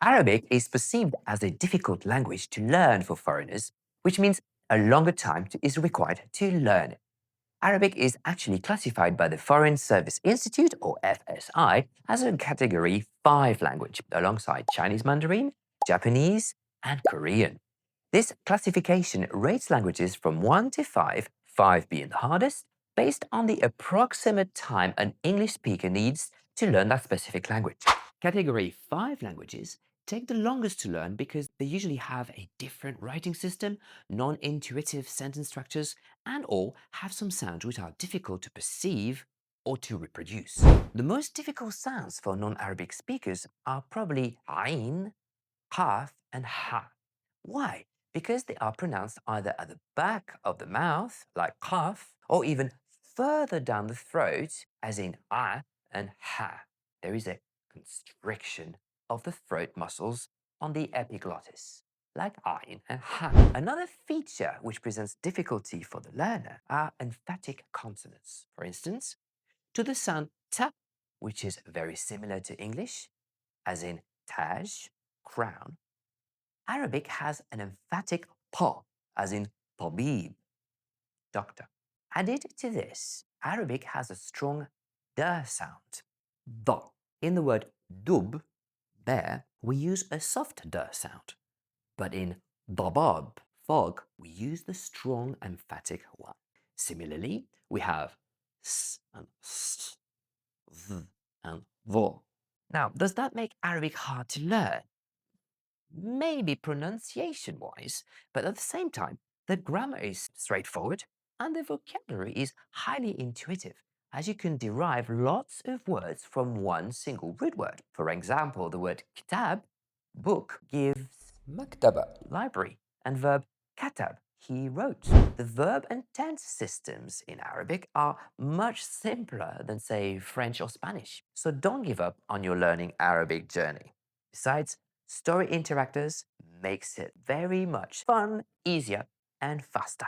Arabic is perceived as a difficult language to learn for foreigners, which means a longer time is required to learn it. Arabic is actually classified by the Foreign Service Institute, or FSI, as a Category 5 language, alongside Chinese Mandarin, Japanese, and Korean. This classification rates languages from 1 to 5 being the hardest, based on the approximate time an English speaker needs to learn that specific language. Category 5 languages take the longest to learn because they usually have a different writing system, non-intuitive sentence structures, and or have some sounds which are difficult to perceive or to reproduce. The most difficult sounds for non-Arabic speakers are probably ain, kaf, and ha. Why? Because they are pronounced either at the back of the mouth, like kaf, or even further down the throat, as in a and ha. There is a constriction of the throat muscles on the epiglottis, like ain and ha. Another feature which presents difficulty for the learner are emphatic consonants. For instance, to the sound ta, which is very similar to English, as in taj, crown, Arabic has an emphatic pa, as in tabib, doctor. Added to this, Arabic has a strong d sound, d. In the word dub, bear, we use a soft d sound, but in dabab, fog, we use the strong emphatic one. Similarly, we have s and s, v and vo. Now, does that make Arabic hard to learn? Maybe pronunciation wise, but at the same time, the grammar is straightforward and the vocabulary is highly intuitive, as you can derive lots of words from one single root word. For example, the word kitab, book, gives maktaba, library, and verb katab, he wrote. The verb and tense systems in Arabic are much simpler than, say, French or Spanish. So don't give up on your learning Arabic journey. Besides, Story Interactors makes it very much fun, easier, and faster.